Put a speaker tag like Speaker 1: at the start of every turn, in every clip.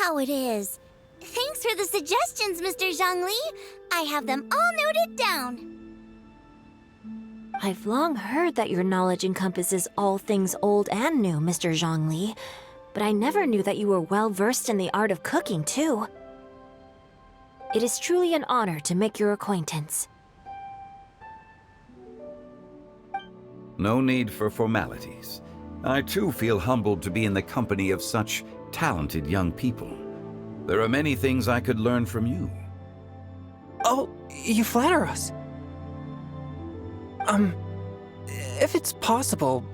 Speaker 1: how it is. Thanks for the suggestions, Mr. Zhongli. I have them all noted down.
Speaker 2: I've long heard that your knowledge encompasses all things old and new, Mr. Zhongli, but I never knew that you were well versed in the art of cooking, too. It is truly an honor to make your acquaintance.
Speaker 3: No need for formalities. I too feel humbled to be in the company of such talented young people. There are many things I could learn from you.
Speaker 4: Oh, you flatter us. If it's possible,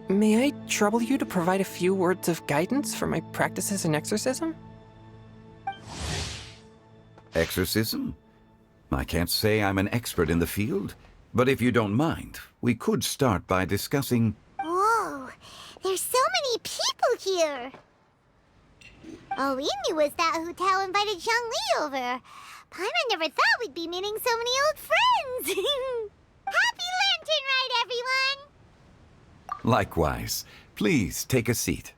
Speaker 4: may I trouble you to provide a few words of guidance for my practices in exorcism?
Speaker 3: Exorcism? I can't say I'm an expert in the field, but if you don't mind, we could start by discussing...
Speaker 5: Whoa, there's so many people here. All we knew was that Hu Tao invited Zhongli over. Paimon never thought we'd be meeting so many old friends. Happy Lantern Rite, everyone!
Speaker 3: Likewise. Please take a seat.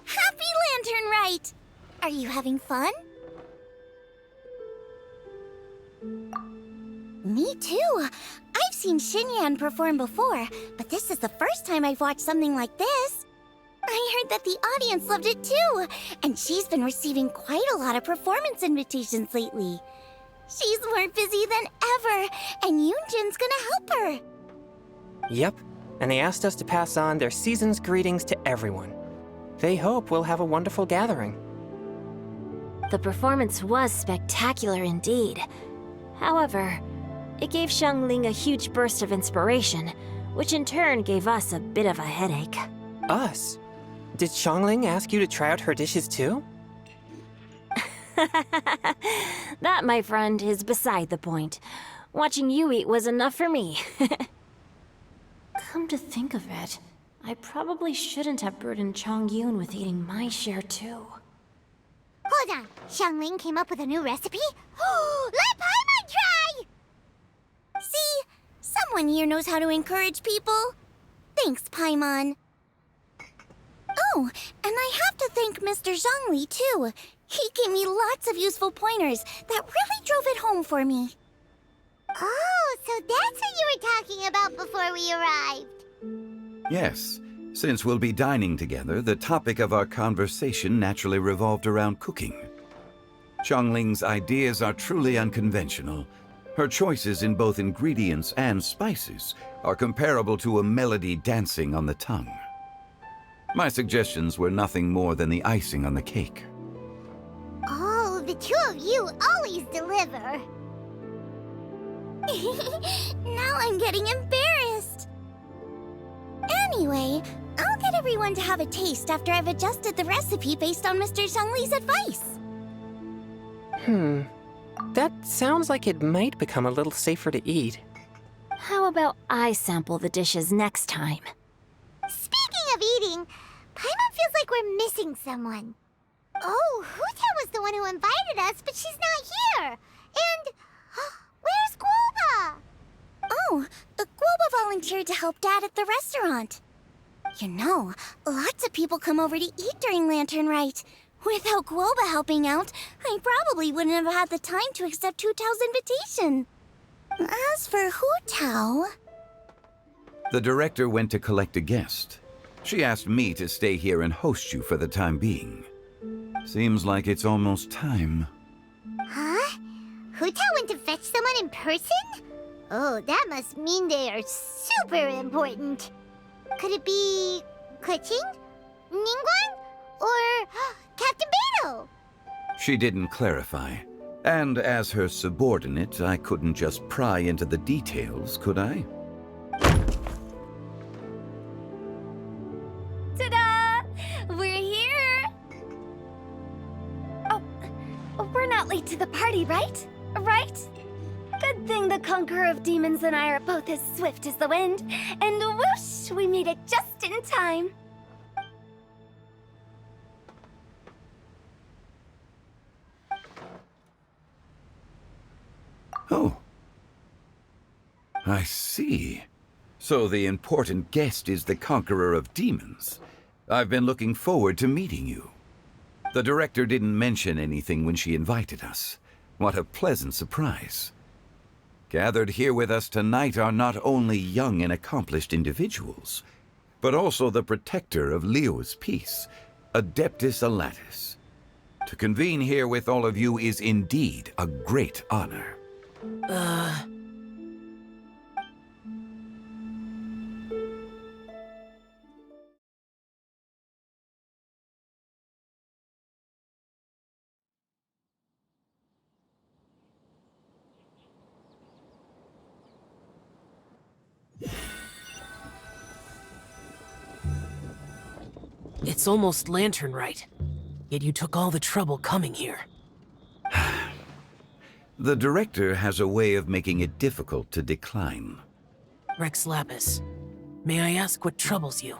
Speaker 1: Happy Lantern Rite! Are you having fun? Me too. I've seen Xinyan perform before, but this is the first time I've watched something like this. I heard that the audience loved it too, and she's been receiving quite a lot of performance invitations lately. She's more busy than ever, and Yoonjin's gonna help her.
Speaker 4: Yep, and they asked us to pass on their season's greetings to everyone. They hope we'll have a wonderful gathering.
Speaker 2: The performance was spectacular indeed. However, it gave Xiangling a huge burst of inspiration, which in turn gave us a bit of a headache.
Speaker 4: Us? Did Xiangling ask you to try out her dishes too?
Speaker 2: That, my friend, is beside the point. Watching you eat was enough for me. Come to think of it, I probably shouldn't have burdened Chongyun with eating my share too.
Speaker 5: Hold on, Xiangling came up with a new recipe? Let Paimon try!
Speaker 1: See? Someone here knows how to encourage people. Thanks, Paimon. Oh, and I have to thank Mr. Zhongli, too. He gave me lots of useful pointers that really drove it home for me.
Speaker 5: Oh, so that's what you were talking about before we arrived.
Speaker 3: Yes. Since we'll be dining together, the topic of our conversation naturally revolved around cooking. Xiangling's ideas are truly unconventional. Her choices in both ingredients and spices are comparable to a melody dancing on the tongue. My suggestions were nothing more than the icing on the cake.
Speaker 5: Oh, the two of you always deliver.
Speaker 1: Now I'm getting embarrassed. Anyway, I'll get everyone to have a taste after I've adjusted the recipe based on Mr. Zhongli's advice.
Speaker 4: That sounds like it might become a little safer to eat.
Speaker 2: How about I sample the dishes next time?
Speaker 5: Speaking of eating, Paimon feels like we're missing someone. Oh, Hu-Tao was the one who invited us, but she's not here. And where's Guoba?
Speaker 1: Oh, Guoba volunteered to help Dad at the restaurant. You know, lots of people come over to eat during Lantern Rite. Without Guoba helping out, I probably wouldn't have had the time to accept Hu Tao's invitation. As for Hu Tao...
Speaker 3: The director went to collect a guest. She asked me to stay here and host you for the time being. Seems like it's almost time.
Speaker 5: Huh? Hu-Tao went to fetch someone in person? Oh, that must mean they are super important. Could it be Keqing? Ningguang? Or Captain Beidou?
Speaker 3: She didn't clarify. And as her subordinate, I couldn't just pry into the details, could I?
Speaker 1: Ta-da! We're here! Oh, we're not late to the party, right? Right? Good thing the Conqueror of Demons and I are both as swift as the wind. And whoosh, we made it just in time.
Speaker 3: Oh. I see. So the important guest is the conqueror of demons. I've been looking forward to meeting you. The director didn't mention anything when she invited us. What a pleasant surprise. Gathered here with us tonight are not only young and accomplished individuals, but also the protector of Leo's peace, Adeptus Alatus. To convene here with all of you is indeed a great honor.
Speaker 6: It's almost Lantern Rite, yet you took all the trouble coming here.
Speaker 3: The director has a way of making it difficult to decline.
Speaker 6: Rex Lapis, may I ask what troubles you?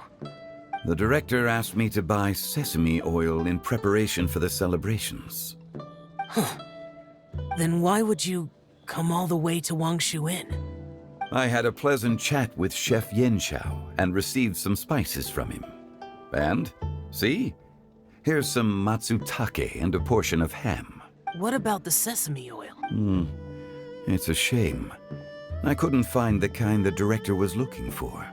Speaker 3: The director asked me to buy sesame oil in preparation for the celebrations.
Speaker 6: Then why would you come all the way to Wangshu Inn?
Speaker 3: I had a pleasant chat with Chef Yenshao and received some spices from him. And, see? Here's some matsutake and a portion of ham.
Speaker 6: What about the sesame oil?
Speaker 3: It's a shame. I couldn't find the kind the director was looking for.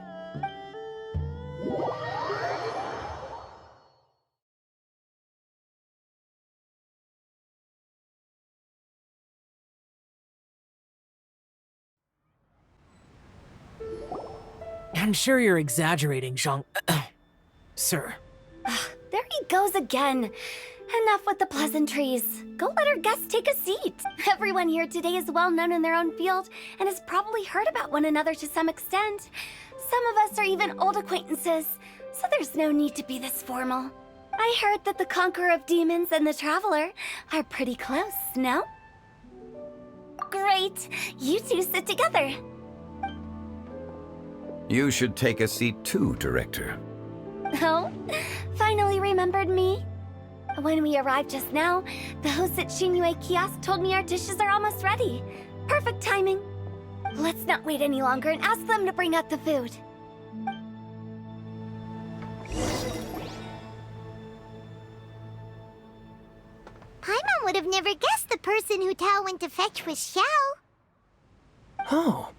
Speaker 6: I'm sure you're exaggerating, Zhang... Sir.
Speaker 2: There he goes again. Enough with the pleasantries. Go let our guests take a seat. Everyone here today is well known in their own field and has probably heard about one another to some extent. Some of us are even old acquaintances, so there's no need to be this formal. I heard that the Conqueror of Demons and the Traveler are pretty close, no? Great. You two sit together.
Speaker 3: You should take a seat too, Director.
Speaker 2: Oh, finally remembered me? When we arrived just now, the host at Shinue Kiosk told me our dishes are almost ready. Perfect timing. Let's not wait any longer and ask them to bring out the food.
Speaker 5: Paimon would have never guessed the person who Tao went to fetch was Xiao.
Speaker 4: Oh,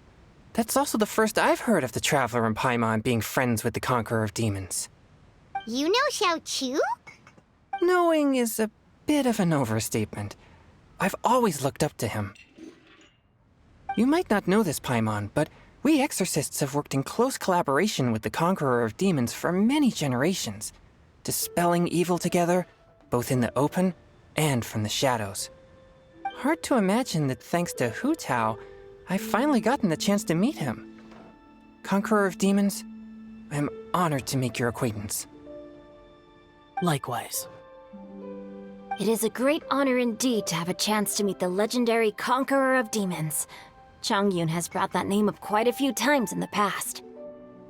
Speaker 4: that's also the first I've heard of the Traveler and Paimon being friends with the Conqueror of Demons.
Speaker 5: You know Xiao Chu?
Speaker 4: Knowing is a bit of an overstatement. I've always looked up to him. You might not know this, Paimon, but we exorcists have worked in close collaboration with the Conqueror of Demons for many generations, dispelling evil together, both in the open and from the shadows. Hard to imagine that thanks to Hu Tao, I've finally gotten the chance to meet him. Conqueror of Demons, I'm honored to make your acquaintance.
Speaker 6: Likewise.
Speaker 2: It is a great honor indeed to have a chance to meet the legendary Conqueror of Demons. Changyun has brought that name up quite a few times in the past.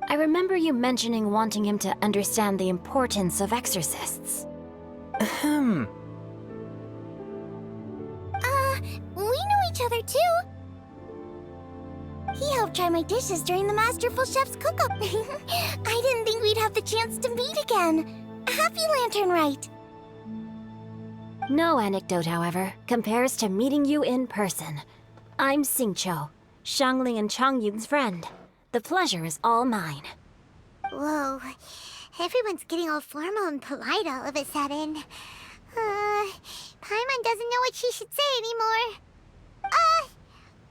Speaker 2: I remember you mentioning wanting him to understand the importance of exorcists.
Speaker 4: Ahem.
Speaker 1: We know each other too. He helped try my dishes during the Masterful Chef's cook-up. I didn't think we'd have the chance to meet again. Happy Lantern Rite!
Speaker 2: No anecdote, however, compares to meeting you in person. I'm Xingqiu, Shangling and Changyun's friend. The pleasure is all mine.
Speaker 5: Whoa, everyone's getting all formal and polite all of a sudden. Paimon doesn't know what she should say anymore.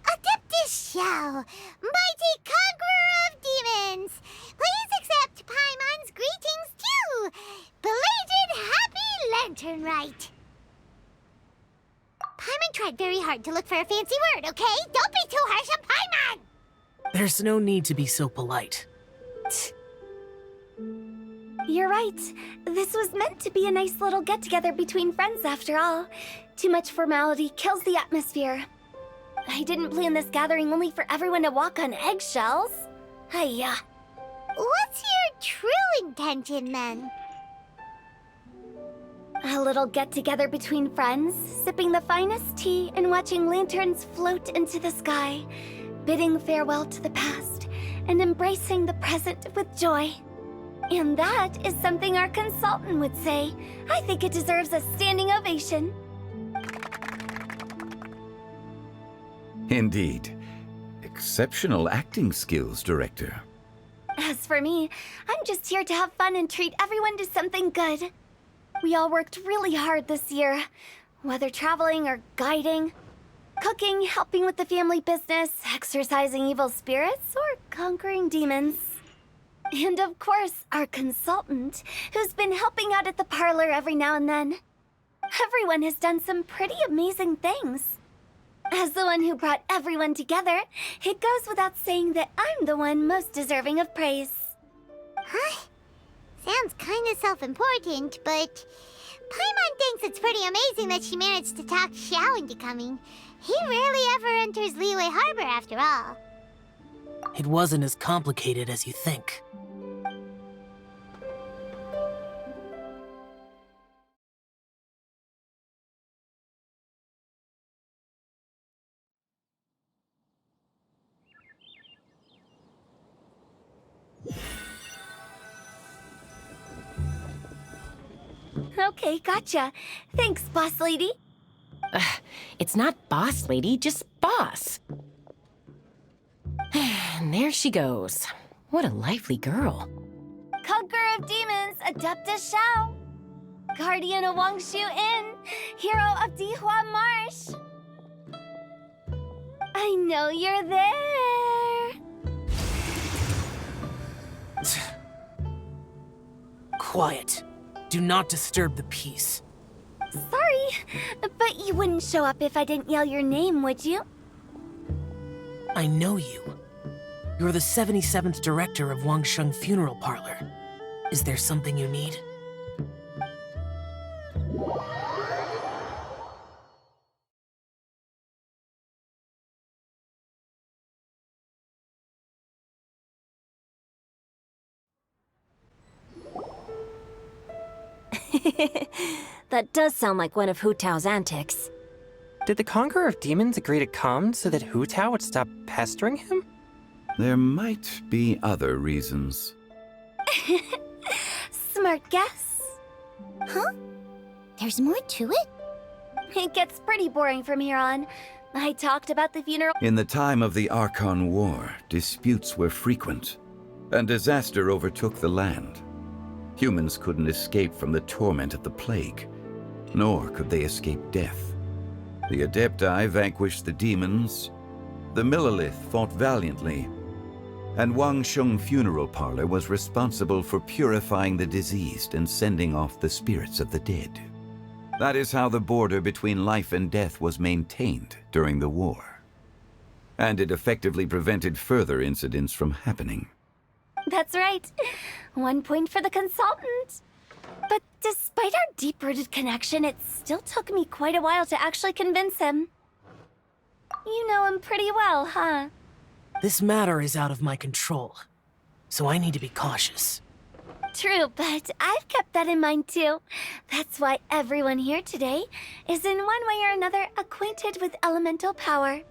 Speaker 5: Adeptus Xiao, mighty conqueror of demons, please accept Paimon's greetings too. Belated Happy Lantern Rite. Paimon tried very hard to look for a fancy word, okay? Don't be too harsh on Paimon!
Speaker 6: There's no need to be so polite.
Speaker 2: You're right. This was meant to be a nice little get-together between friends after all. Too much formality kills the atmosphere. I didn't plan this gathering only for everyone to walk on eggshells. Hiya.
Speaker 5: What's your true intention, then?
Speaker 2: A little get-together between friends, sipping the finest tea and watching lanterns float into the sky, bidding farewell to the past
Speaker 1: and embracing the present with joy. And that is something our consultant would say. I think it deserves a standing ovation.
Speaker 3: Indeed. Exceptional acting skills, Director.
Speaker 1: As for me, I'm just here to have fun and treat everyone to something good. We all worked really hard this year, whether traveling or guiding, cooking, helping with the family business, exorcising evil spirits, or conquering demons. And of course, our consultant, who's been helping out at the parlor every now and then. Everyone has done some pretty amazing things. As the one who brought everyone together, it goes without saying that I'm the one most deserving of praise.
Speaker 5: Huh? Sounds kinda self-important, but Paimon thinks it's pretty amazing that she managed to talk Xiao into coming. He rarely ever enters Liyue Harbor after all.
Speaker 6: It wasn't as complicated as you think.
Speaker 1: Okay, gotcha. Thanks, boss lady.
Speaker 7: It's not boss lady, just boss. And there she goes. What a lively girl.
Speaker 1: Conqueror of demons, Adeptus Xiao. Guardian of Wangshu Inn, hero of Dihua Marsh. I know you're there.
Speaker 6: Quiet. Do not disturb the peace.
Speaker 1: Sorry, but you wouldn't show up if I didn't yell your name, would you?
Speaker 6: I know you. You're the 77th director of Wangsheng Funeral Parlor. Is there something you need?
Speaker 2: That does sound like one of Hu Tao's antics.
Speaker 4: Did the Conqueror of Demons agree to come so that Hu Tao would stop pestering him?
Speaker 3: There might be other reasons.
Speaker 1: Smart guess.
Speaker 5: Huh? There's more to it?
Speaker 1: It gets pretty boring from here on. I talked about the funeral.
Speaker 3: In the time of the Archon War, disputes were frequent, and disaster overtook the land. Humans couldn't escape from the torment of the plague, nor could they escape death. The Adepti vanquished the demons, the Millelith fought valiantly, and Wangsheng Funeral Parlor was responsible for purifying the diseased and sending off the spirits of the dead. That is how the border between life and death was maintained during the war. And it effectively prevented further incidents from happening.
Speaker 1: That's right. 1 point for the consultant. But despite our deep-rooted connection, it still took me quite a while to actually convince him. You know him pretty well, huh?
Speaker 6: This matter is out of my control, so I need to be cautious.
Speaker 1: True, but I've kept that in mind too. That's why everyone here today is in one way or another acquainted with elemental power.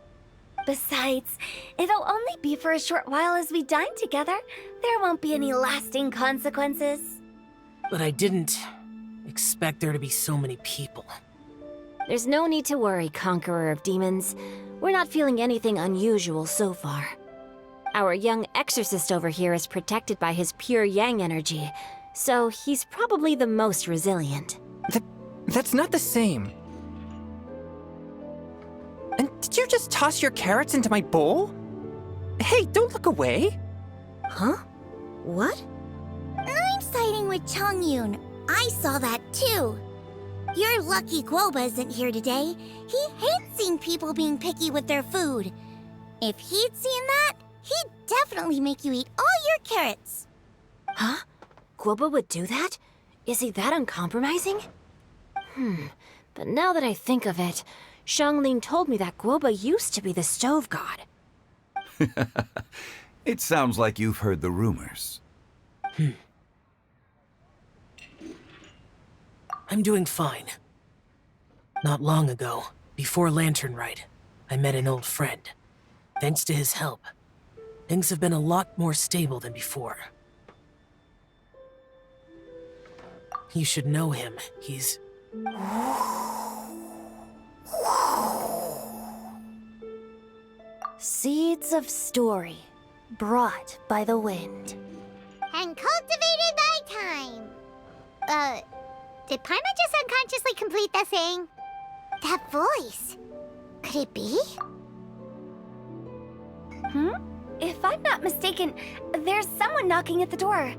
Speaker 1: Besides, it'll only be for a short while as we dine together. There won't be any lasting consequences.
Speaker 6: But I didn't expect there to be so many people.
Speaker 2: There's no need to worry, Conqueror of Demons. We're not feeling anything unusual so far. Our young exorcist over here is protected by his pure yang energy, so he's probably the most resilient.
Speaker 4: That's not the same. And did you just toss your carrots into my bowl? Hey, don't look away!
Speaker 2: Huh? What?
Speaker 1: I'm siding with Chongyun. I saw that too. You're lucky Guoba isn't here today. He hates seeing people being picky with their food. If he'd seen that, he'd definitely make you eat all your carrots.
Speaker 2: Huh? Guoba would do that? Is he that uncompromising? But now that I think of it, Xiangling told me that Guoba used to be the stove god.
Speaker 3: It sounds like you've heard the rumors.
Speaker 6: I'm doing fine. Not long ago, before Lantern Rite, I met an old friend. Thanks to his help, Things have been a lot more stable than before. You should know him. He's...
Speaker 2: Seeds of story, brought by the wind.
Speaker 5: And cultivated by time. Did Paimon just unconsciously complete that saying? That voice. Could it be?
Speaker 1: If I'm not mistaken, there's someone knocking at the door.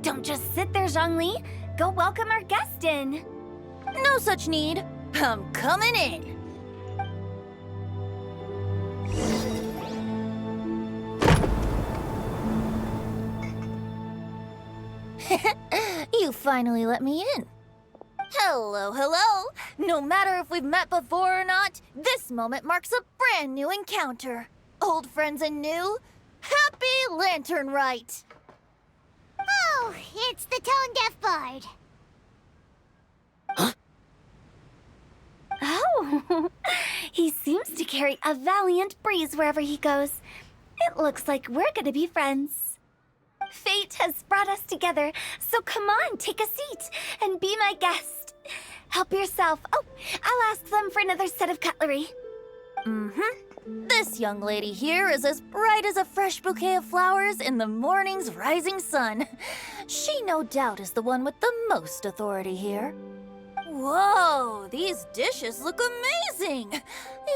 Speaker 1: Don't just sit there, Zhongli. Go welcome our guest in.
Speaker 2: No such need. I'm coming in. You finally let me in. Hello, hello. No matter if we've met before or not, this moment marks a brand new encounter. Old friends and new, happy Lantern Rite.
Speaker 5: Oh, it's the tone-deaf bard.
Speaker 1: Oh, he seems to carry a valiant breeze wherever he goes. It looks like we're gonna be friends. Fate has brought us together, so come on, take a seat and be my guest. Help yourself. Oh, I'll ask them for another set of cutlery.
Speaker 2: This young lady here is as bright as a fresh bouquet of flowers in the morning's rising sun. She no doubt is the one with the most authority here. Whoa, these dishes look amazing!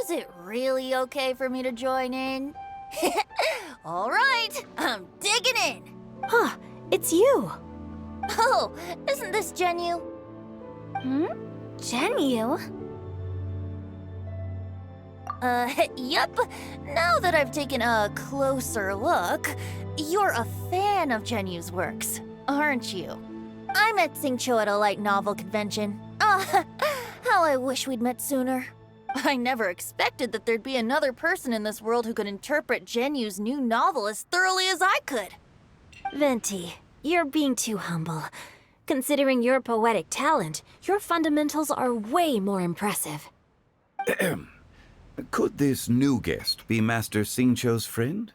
Speaker 2: Is it really okay for me to join in? All right, I'm digging in. Huh, it's you. Oh, isn't this Genyu?
Speaker 1: Genyu?
Speaker 2: Yep. Now that I've taken a closer look, you're a fan of Genyu's works, aren't you? I met Xingqiu at a light novel convention. How I wish we'd met sooner. I never expected that there'd be another person in this world who could interpret Genyu's new novel as thoroughly as I could. Venti, you're being too humble. Considering your poetic talent, your fundamentals are way more impressive.
Speaker 3: Could this new guest be Master Xingqiu's friend?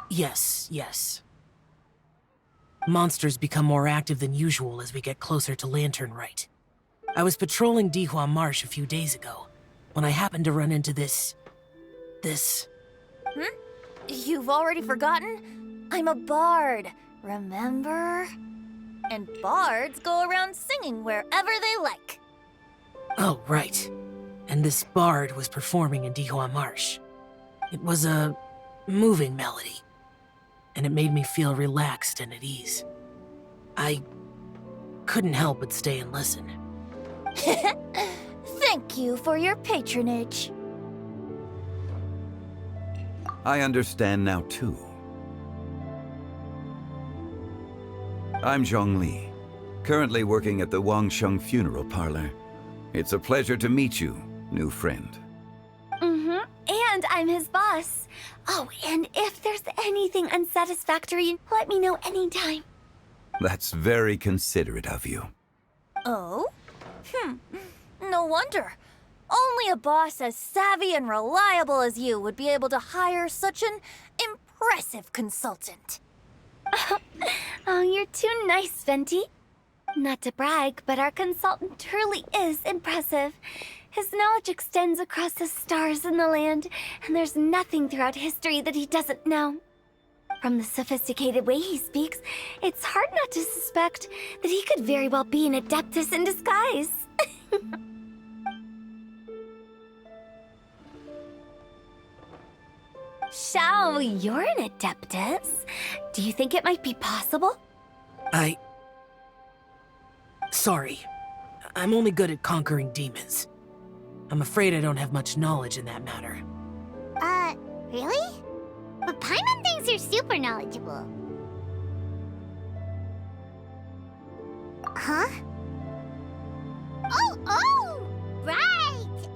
Speaker 6: Yes. Monsters become more active than usual as we get closer to Lantern Rite. I was patrolling Dihua Marsh a few days ago, when I happened to run into this...
Speaker 2: You've already forgotten? I'm a bard, remember? And bards go around singing wherever they like.
Speaker 6: Oh, right. And this bard was performing in Dihua Marsh. It was a moving melody, and it made me feel relaxed and at ease. I couldn't help but stay and listen.
Speaker 2: Thank you for your patronage.
Speaker 3: I understand now, too. I'm Zhongli, currently working at the Wangsheng Funeral Parlor. It's a pleasure to meet you, new friend.
Speaker 1: And I'm his boss. Oh, and if there's anything unsatisfactory, let me know anytime.
Speaker 3: That's very considerate of you.
Speaker 2: Oh? No wonder. Only a boss as savvy and reliable as you would be able to hire such an impressive consultant.
Speaker 1: Oh, you're too nice, Venti. Not to brag, but our consultant truly is impressive. His knowledge extends across the stars and the land, and there's nothing throughout history that he doesn't know. From the sophisticated way he speaks, it's hard not to suspect that he could very well be an adeptus in disguise. Shao, you're an adeptus. Do you think it might be possible?
Speaker 6: Sorry. I'm only good at conquering demons. I'm afraid I don't have much knowledge in that matter.
Speaker 5: Really? But Paimon thinks you're super knowledgeable. Huh? Oh, right!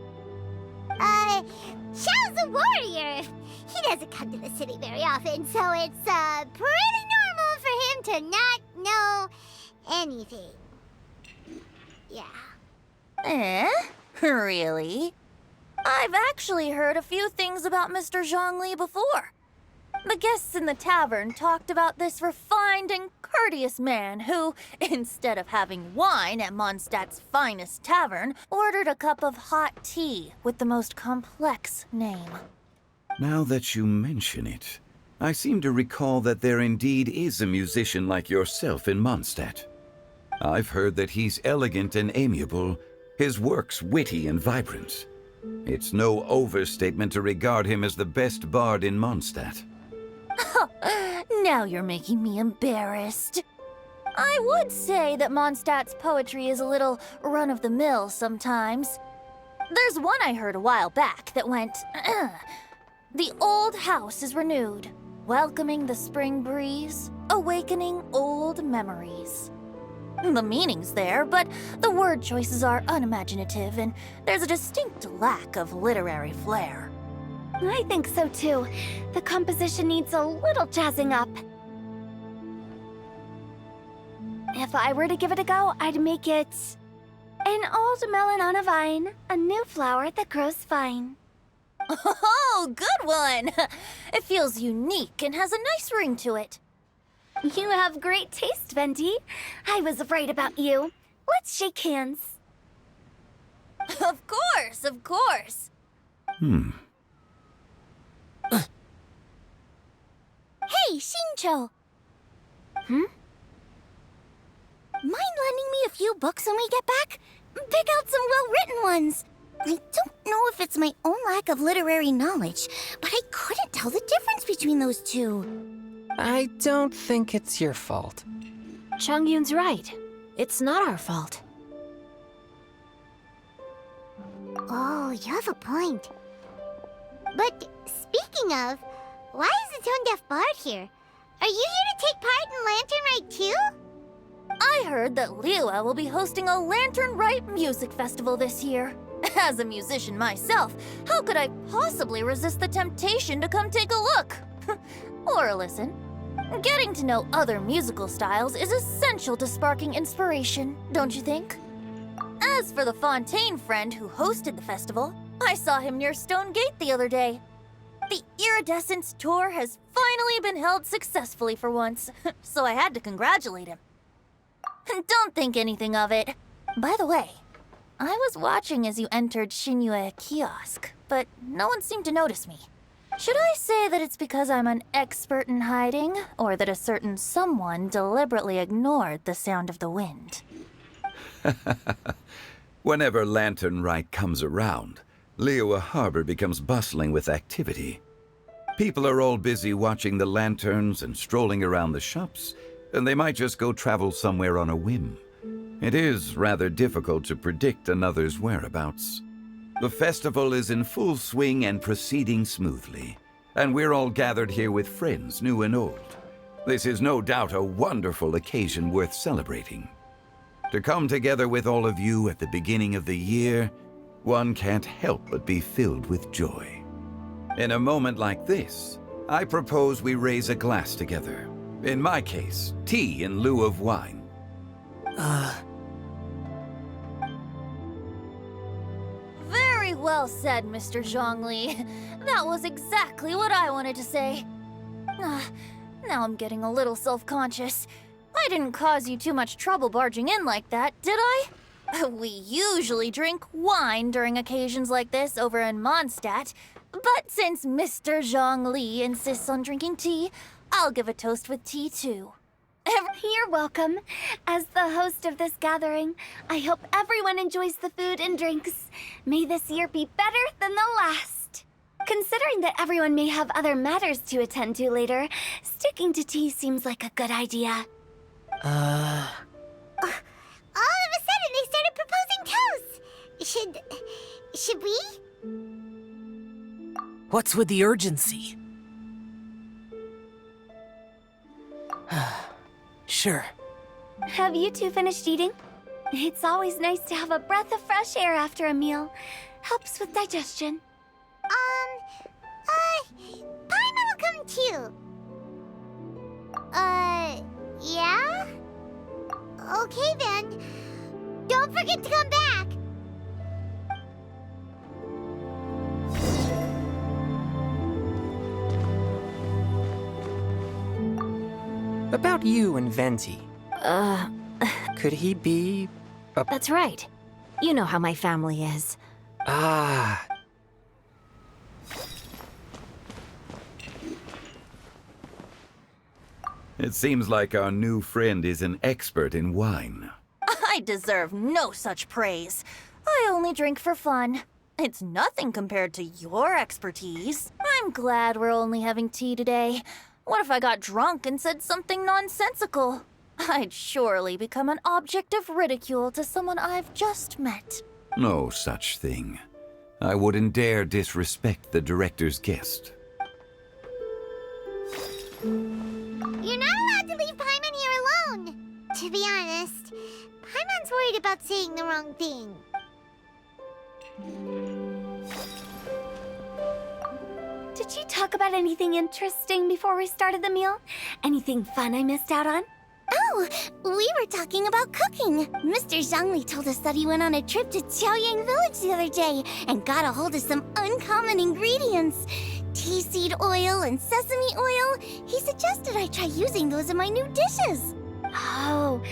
Speaker 5: Xiao's a warrior. He doesn't come to the city very often, so it's, pretty normal for him to not know anything. Yeah.
Speaker 2: Really?
Speaker 8: I've actually heard a few things about Mr. Zhongli before. The guests in the tavern talked about this refined and courteous man who, instead of having wine at Mondstadt's finest tavern, ordered a cup of hot tea with the most complex name.
Speaker 3: Now that you mention it, I seem to recall that there indeed is a musician like yourself in Mondstadt. I've heard that he's elegant and amiable, his works witty and vibrant. It's no overstatement to regard him as the best bard in Mondstadt.
Speaker 8: Now you're making me embarrassed. I would say that Mondstadt's poetry is a little run-of-the-mill sometimes. There's one I heard a while back that went, "The old house is renewed, welcoming the spring breeze, awakening old memories." The meaning's there, but the word choices are unimaginative, and there's a distinct lack of literary flair.
Speaker 1: I think so too. The composition needs a little jazzing up. If I were to give it a go, I'd make it an old melon on a vine, a new flower that grows fine.
Speaker 8: Oh, good one! It feels unique and has a nice ring to it.
Speaker 1: You have great taste, Venti. I was right about you. Let's shake hands.
Speaker 8: Of course, of course.
Speaker 1: Hey, Shincho! Mind lending me a few books when we get back? Pick out some well-written ones. I don't know if it's my own lack of literary knowledge, but I couldn't tell the difference between those two.
Speaker 4: I don't think it's your fault.
Speaker 2: Chongyun's right. It's not our fault.
Speaker 5: Oh, you have a point. But speaking of, why is the tone-deaf bard here? Are you here to take part in Lantern Rite too?
Speaker 8: I heard that Liua will be hosting a Lantern Rite music festival this year. As a musician myself, how could I possibly resist the temptation to come take a look? Or listen. Getting to know other musical styles is essential to sparking inspiration, don't you think? As for the Fontaine friend who hosted the festival, I saw him near Stone Gate the other day. The Iridescence tour has finally been held successfully for once, so I had to congratulate him. Don't think anything of it. By the way, I was watching as you entered Shinyue Kiosk, but no one seemed to notice me. Should I say that it's because I'm an expert in hiding, or that a certain someone deliberately ignored the sound of the wind?
Speaker 3: Whenever Lantern Rite comes around, Liua Harbor becomes bustling with activity. People are all busy watching the lanterns and strolling around the shops, and they might just go travel somewhere on a whim. It is rather difficult to predict another's whereabouts. The festival is in full swing and proceeding smoothly, and we're all gathered here with friends, new and old. This is no doubt a wonderful occasion worth celebrating. To come together with all of you at the beginning of the year, one can't help but be filled with joy. In a moment like this, I propose we raise a glass together. In my case, tea in lieu of wine.
Speaker 8: Very well said, Mr. Zhongli. That was exactly what I wanted to say. Now I'm getting a little self-conscious. I didn't cause you too much trouble barging in like that, did I? We usually drink wine during occasions like this over in Mondstadt, but since Mr. Zhongli insists on drinking tea, I'll give a toast with tea too.
Speaker 1: You're welcome. As the host of this gathering, I hope everyone enjoys the food and drinks. May this year be better than the last. Considering that everyone may have other matters to attend to later, sticking to tea seems like a good idea.
Speaker 5: All of a sudden, they started proposing toasts. Should we?
Speaker 6: What's with the urgency? Sure.
Speaker 1: Have you two finished eating? It's always nice to have a breath of fresh air after a meal. Helps with digestion.
Speaker 5: Paimon will come too. Yeah? Okay then. Don't forget to come back.
Speaker 4: about you and Venti? Could he be...
Speaker 2: That's right. You know how my family is.
Speaker 4: Ah...
Speaker 3: It seems like our new friend is an expert in wine.
Speaker 8: I deserve no such praise. I only drink for fun. It's nothing compared to your expertise. I'm glad we're only having tea today. What if I got drunk and said something nonsensical? I'd surely become an object of ridicule to someone I've just met.
Speaker 3: No such thing. I wouldn't dare disrespect the director's guest.
Speaker 5: You're not allowed to leave Paimon here alone. To be honest, Paimon's worried about saying the wrong thing.
Speaker 1: Did you talk about anything interesting before we started the meal? Anything fun I missed out on? Oh, we were talking about cooking. Mr. Zhongli told us that he went on a trip to Qiaoyang Village the other day and got a hold of some uncommon ingredients. Tea seed oil and sesame oil. He suggested I try using those in my new dishes. Oh,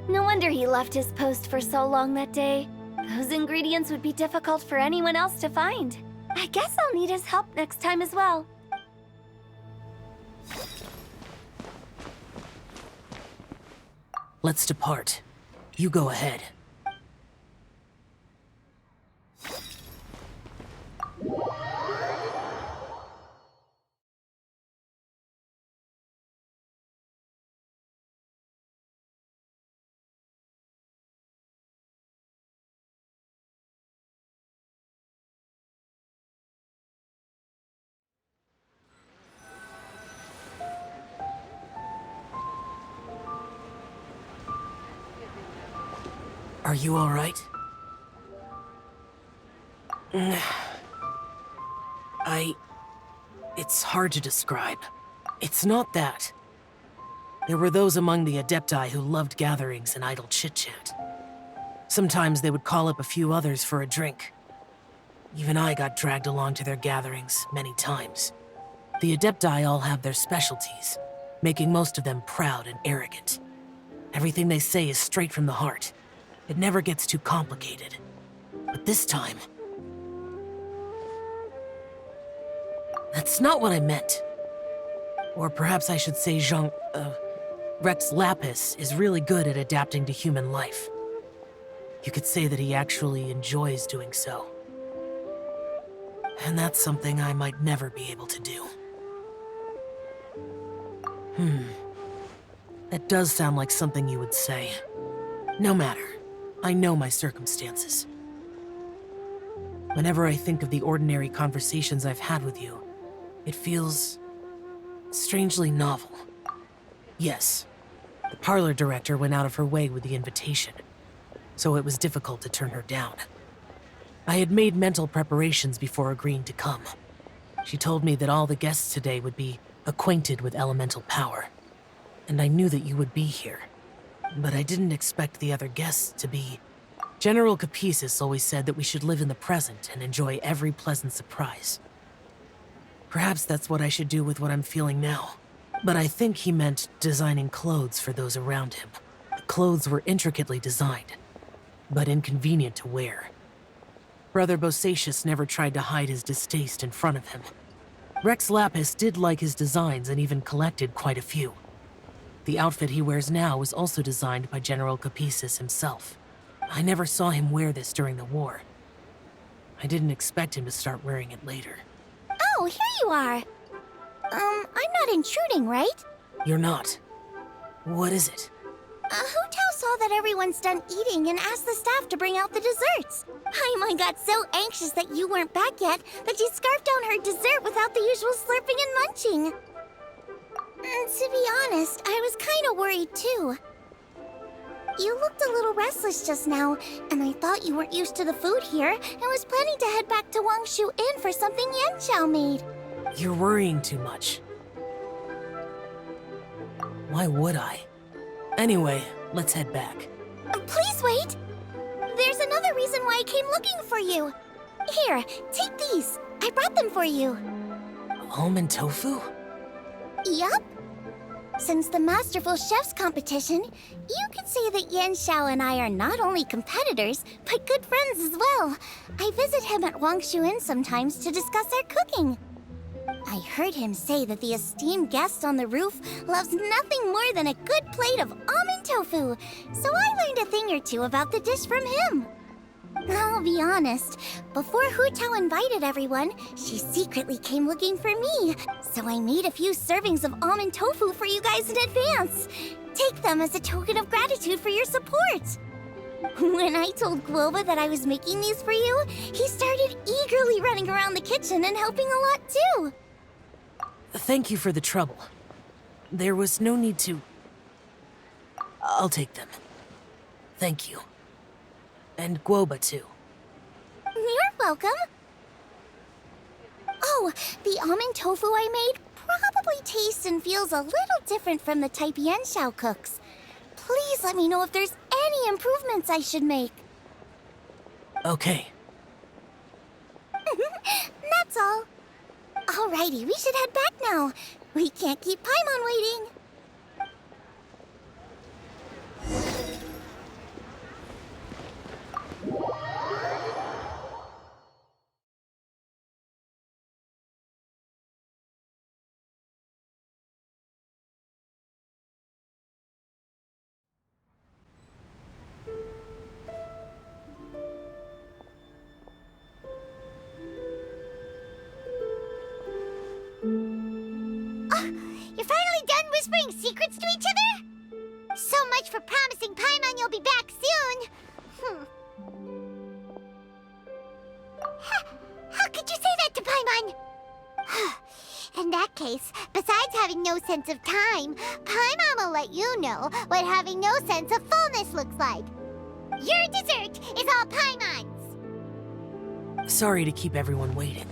Speaker 1: no wonder he left his post for so long that day. Those ingredients would be difficult for anyone else to find. I guess I'll need his help next time as well.
Speaker 6: Let's depart. You go ahead. Are you all right? It's hard to describe. It's not that. There were those among the Adepti who loved gatherings and idle chit-chat. Sometimes they would call up a few others for a drink. Even I got dragged along to their gatherings many times. The Adepti all have their specialties, making most of them proud and arrogant. Everything they say is straight from the heart. It never gets too complicated. But this time... That's not what I meant. Or perhaps I should say Rex Lapis is really good at adapting to human life. You could say that he actually enjoys doing so. And that's something I might never be able to do. That does sound like something you would say. No matter. I know my circumstances. Whenever I think of the ordinary conversations I've had with you, it feels strangely novel. Yes, the parlor director went out of her way with the invitation, so it was difficult to turn her down. I had made mental preparations before agreeing to come. She told me that all the guests today would be acquainted with elemental power, and I knew that you would be here. But I didn't expect the other guests to be... General Capisis always said that we should live in the present and enjoy every pleasant surprise. Perhaps that's what I should do with what I'm feeling now. But I think he meant designing clothes for those around him. The clothes were intricately designed, but inconvenient to wear. Brother Bosacius never tried to hide his distaste in front of him. Rex Lapis did like his designs and even collected quite a few. The outfit he wears now was also designed by General Capisis himself. I never saw him wear this during the war. I didn't expect him to start wearing it later.
Speaker 1: Oh, here you are. I'm not intruding, right?
Speaker 6: You're not. What is it?
Speaker 1: Hu Tao saw that everyone's done eating and asked the staff to bring out the desserts. Paimon got so anxious that you weren't back yet that she scarfed down her dessert without the usual slurping and munching. To be honest, I was kind of worried too. You looked a little restless just now, and I thought you weren't used to the food here and was planning to head back to Wangshu Inn for something Yanqiao made.
Speaker 6: You're worrying too much. Why would I? Anyway, let's head back.
Speaker 1: Please wait! There's another reason why I came looking for you. Here, take these. I brought them for you.
Speaker 6: Almond tofu?
Speaker 1: Yup. Since the Masterful Chef's competition, you could say that Yan Xiao and I are not only competitors, but good friends as well. I visit him at Wangshu Inn sometimes to discuss our cooking. I heard him say that the esteemed guest on the roof loves nothing more than a good plate of almond tofu, so I learned a thing or two about the dish from him. I'll be honest, before Hu Tao invited everyone, she secretly came looking for me, so I made a few servings of almond tofu for you guys in advance. Take them as a token of gratitude for your support. When I told Guoba that I was making these for you, he started eagerly running around the kitchen and helping a lot too.
Speaker 6: Thank you for the trouble. There was no need to... I'll take them. Thank you. And Guoba, too.
Speaker 1: You're welcome. Oh, the almond tofu I made probably tastes and feels a little different from the type Yan Xiao cooks. Please let me know if there's any improvements I should make.
Speaker 6: Okay.
Speaker 1: That's all. Alrighty, we should head back now. We can't keep Paimon waiting.
Speaker 5: You're finally done whispering secrets to each other? So much for promising Paimon you'll be back soon. How could you say that to Paimon? In that case, besides having no sense of time, Paimon will let you know what having no sense of fullness looks like. Your dessert is all Paimon's.
Speaker 6: Sorry to keep everyone waiting.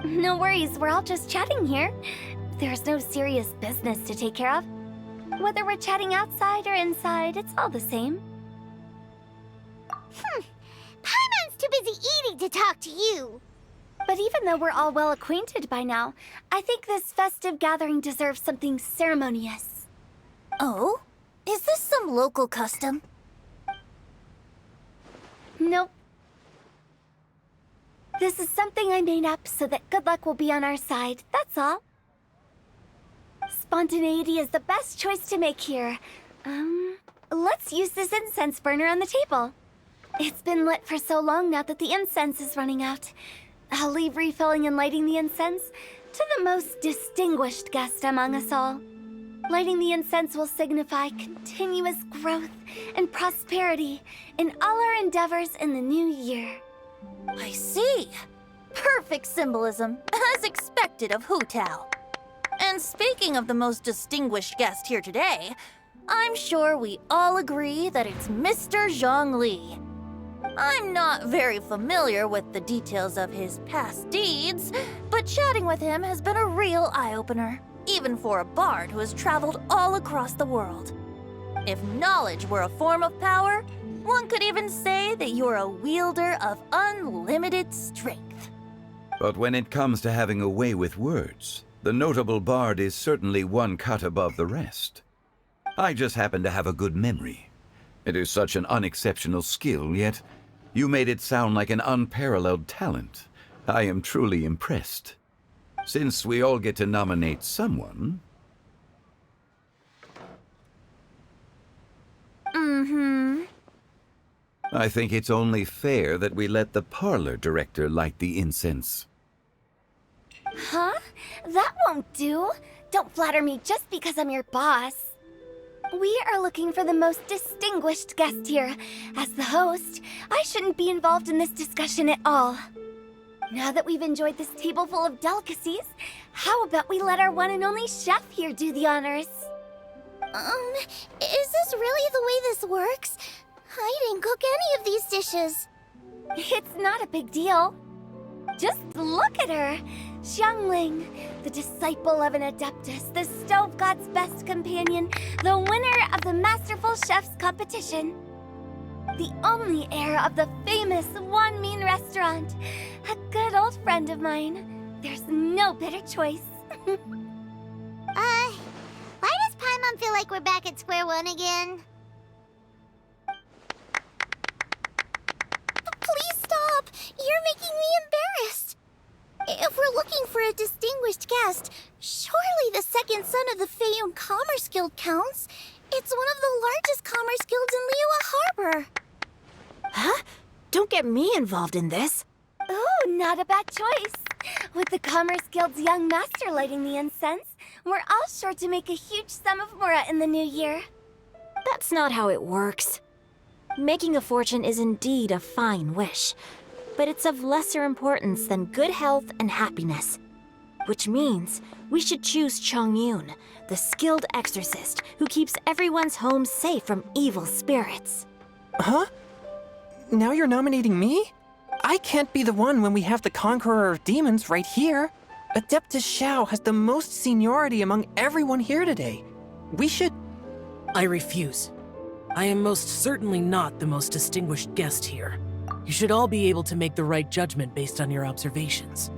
Speaker 8: No worries, we're all just chatting here. There's no serious business to take care of. Whether we're chatting outside or inside, it's all the same.
Speaker 5: Paimon's too busy eating to talk to you.
Speaker 8: But even though we're all well acquainted by now, I think this festive gathering deserves something ceremonious. Oh? Is this some local custom? Nope. This is something I made up so that good luck will be on our side, that's all. Spontaneity is the best choice to make here. Let's use this incense burner on the table. It's been lit for so long now that the incense is running out. I'll leave refilling and lighting the incense to the most distinguished guest among us all. Lighting the incense will signify continuous growth and prosperity in all our endeavors in the new year. I see. Perfect symbolism, as expected of Hu Tao. And speaking of the most distinguished guest here today, I'm sure we all agree that it's Mr. Zhongli. I'm not very familiar with the details of his past deeds, but chatting with him has been a real eye-opener, even for a bard who has traveled all across the world. If knowledge were a form of power, one could even say that you're a wielder of unlimited strength.
Speaker 3: But when it comes to having a way with words, the notable bard is certainly one cut above the rest. I just happen to have a good memory. It is such an unexceptional skill, yet you made it sound like an unparalleled talent. I am truly impressed. Since we all get to nominate someone... I think it's only fair that we let the parlor director light the incense.
Speaker 8: Huh? That won't do. Don't flatter me just because I'm your boss. We are looking for the most distinguished guest here. As the host, I shouldn't be involved in this discussion at all. Now that we've enjoyed this table full of delicacies, how about we let our one and only chef here do the honors?
Speaker 1: Is this really the way this works? I didn't cook any of these dishes.
Speaker 8: It's not a big deal. Just look at her. Xiangling, the disciple of an adeptus, the stove god's best companion, the winner of the Masterful Chef's competition. The only heir of the famous Wanmin restaurant. A good old friend of mine.
Speaker 1: There's no better choice.
Speaker 5: Why does Paimon feel like we're back at square one again?
Speaker 1: Please stop! You're making me embarrassed. If we're looking for a distinguished guest, surely the second son of the Feiyun Commerce Guild counts. It's one of the largest commerce guilds in Liyue Harbor.
Speaker 2: Huh? Don't get me involved in this.
Speaker 1: Oh, not a bad choice. With the Commerce Guild's young master lighting the incense, we're all sure to make a huge sum of mora in the new year.
Speaker 2: That's not how it works. Making a fortune is indeed a fine wish, but it's of lesser importance than good health and happiness. Which means we should choose Chongyun, the skilled exorcist who keeps everyone's home safe from evil spirits.
Speaker 4: Huh? Now you're nominating me? I can't be the one when we have the Conqueror of Demons right here. Adeptus Xiao has the most seniority among everyone here today. We should...
Speaker 6: I refuse. I am most certainly not the most distinguished guest here. You should all be able to make the right judgment based on your observations.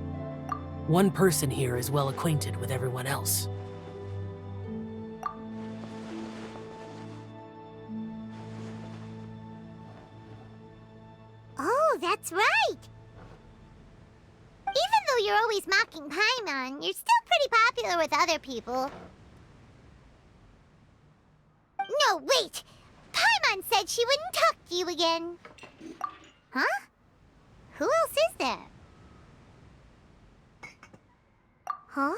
Speaker 6: One person here is well acquainted with everyone else.
Speaker 5: Oh, that's right! Even though you're always mocking Paimon, you're still pretty popular with other people. No, wait! Paimon said she wouldn't talk to you again. Huh? Who else is there? Huh?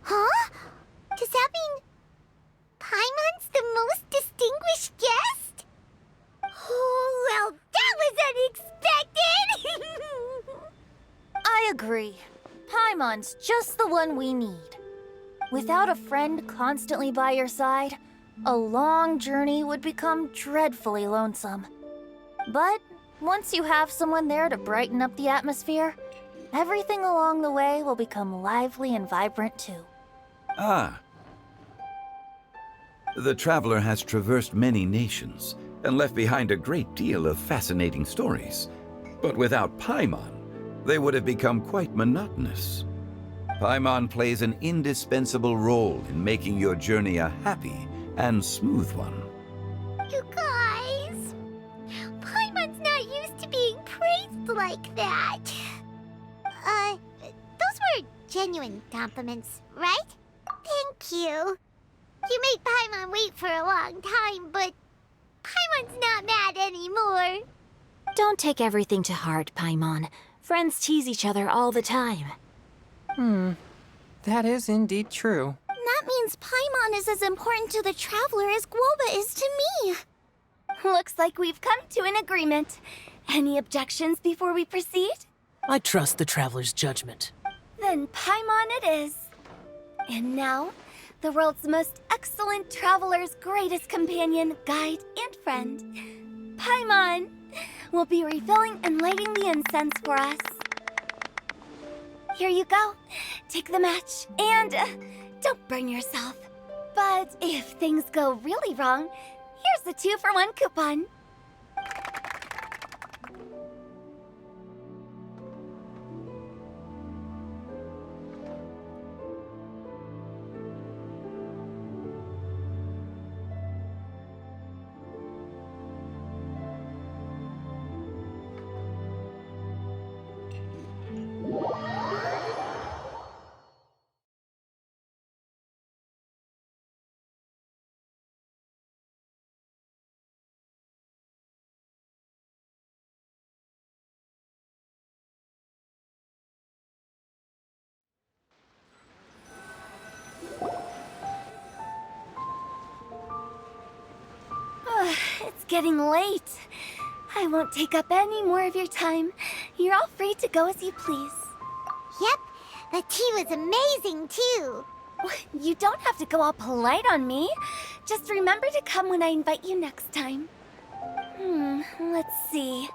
Speaker 5: Huh? Does that mean Paimon's the most distinguished guest? Oh, well, that was unexpected!
Speaker 8: I agree. Paimon's just the one we need. Without a friend constantly by your side, a long journey would become dreadfully lonesome. But once you have someone there to brighten up the atmosphere, everything along the way will become lively and vibrant too.
Speaker 3: Ah. The traveler has traversed many nations and left behind a great deal of fascinating stories. But without Paimon, they would have become quite monotonous. Paimon plays an indispensable role in making your journey a happy and smooth one.
Speaker 5: You guys, Paimon's not used to being praised like that. Those were genuine compliments, right? Thank you. You made Paimon wait for a long time, but Paimon's not mad anymore.
Speaker 2: Don't take everything to heart, Paimon. Friends tease each other all the time.
Speaker 4: That is indeed true.
Speaker 1: That means Paimon is as important to the traveler as Guoba is to me. Looks like we've come to an agreement. Any objections before we proceed?
Speaker 6: I trust the traveler's judgment.
Speaker 1: Then Paimon it is. And now, the world's most excellent traveler's greatest companion, guide, and friend, Paimon, will be refilling and lighting the incense for us. Here you go. Take the match, and don't burn yourself. But if things go really wrong, here's the 2-for-1 coupon. It's getting late. I won't take up any more of your time. You're all free to go as you please.
Speaker 5: Yep, the tea was amazing too.
Speaker 1: You don't have to go all polite on me. Just remember to come when I invite you next time. Let's see.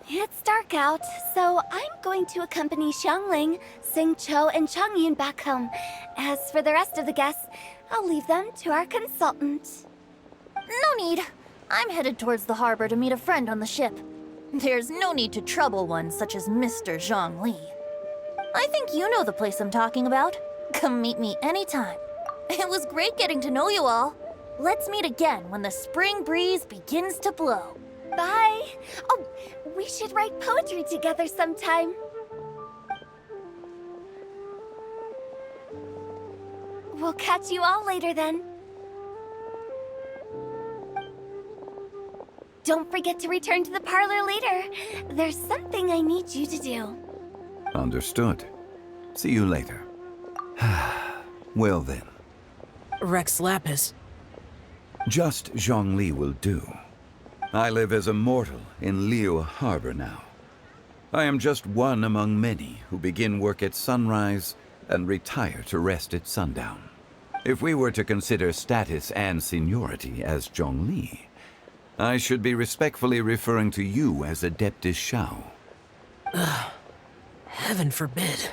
Speaker 1: It's dark out, so I'm going to accompany Xiangling, Xingqiu, and Chongyun back home. As for the rest of the guests, I'll leave them to our consultant.
Speaker 8: No need. I'm headed towards the harbor to meet a friend on the ship. There's no need to trouble one such as Mr. Zhongli. I think you know the place I'm talking about. Come meet me anytime. It was great getting to know you all. Let's meet again when the spring breeze begins to blow.
Speaker 1: Bye. Oh, we should write poetry together sometime. We'll catch you all later then. Don't forget to return to the parlor later. There's something I need you to do.
Speaker 3: Understood. See you later. Well then.
Speaker 6: Rex Lapis.
Speaker 3: Just Zhongli will do. I live as a mortal in Liyue Harbor now. I am just one among many who begin work at sunrise and retire to rest at sundown. If we were to consider status and seniority as Zhongli, I should be respectfully referring to you as Adeptus Shao.
Speaker 6: Heaven forbid.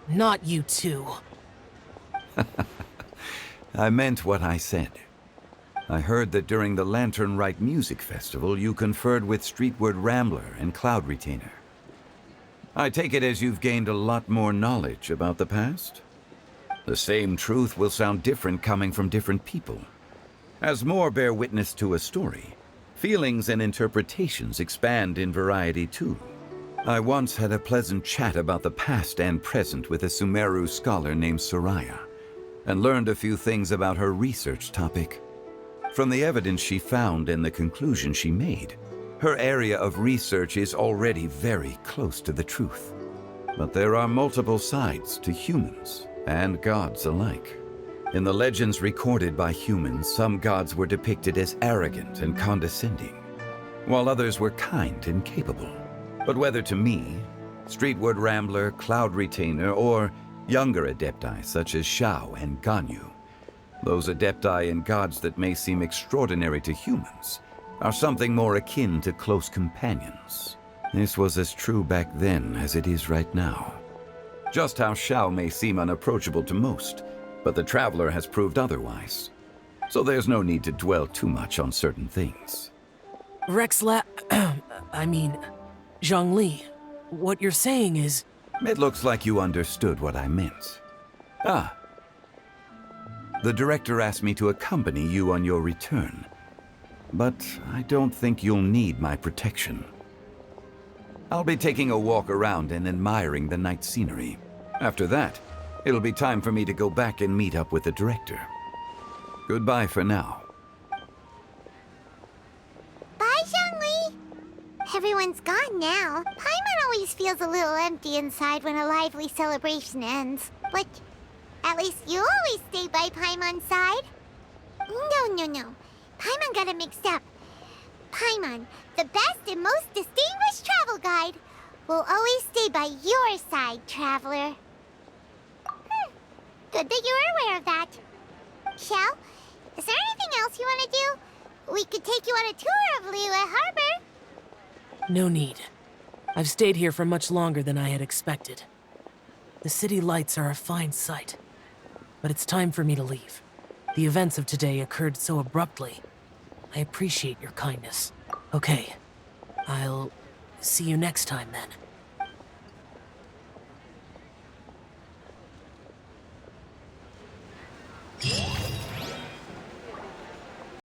Speaker 6: Not you too.
Speaker 3: I meant what I said. I heard that during the Lantern Rite Music Festival, you conferred with Streetward Rambler and Cloud Retainer. I take it as you've gained a lot more knowledge about the past? The same truth will sound different coming from different people. As more bear witness to a story, feelings and interpretations expand in variety too. I once had a pleasant chat about the past and present with a Sumeru scholar named Soraya, and learned a few things about her research topic. From the evidence she found and the conclusion she made, her area of research is already very close to the truth. But there are multiple sides to humans and gods alike. In the legends recorded by humans, some gods were depicted as arrogant and condescending, while others were kind and capable. But whether to me, Streetward Rambler, Cloud Retainer, or younger adepti such as Shao and Ganyu, those adepti and gods that may seem extraordinary to humans are something more akin to close companions. This was as true back then as it is right now. Just how Shao may seem unapproachable to most, but the Traveler has proved otherwise. So there's no need to dwell too much on certain things.
Speaker 6: Zhongli, what you're saying is...
Speaker 3: It looks like you understood what I meant. Ah. The director asked me to accompany you on your return, but I don't think you'll need my protection. I'll be taking a walk around and admiring the night scenery. After that, it'll be time for me to go back and meet up with the director. Goodbye for now.
Speaker 5: Bye, Zhongli. Everyone's gone now. Paimon always feels a little empty inside when a lively celebration ends. But at least you always stay by Paimon's side. No. Paimon got it mixed up. Paimon, the best and most distinguished travel guide, will always stay by your side, Traveler. Good that you were aware of that. Shao, is there anything else you want to do? We could take you on a tour of Liyue Harbor.
Speaker 6: No need. I've stayed here for much longer than I had expected. The city lights are a fine sight, but it's time for me to leave. The events of today occurred so abruptly. I appreciate your kindness. Okay, I'll see you next time then.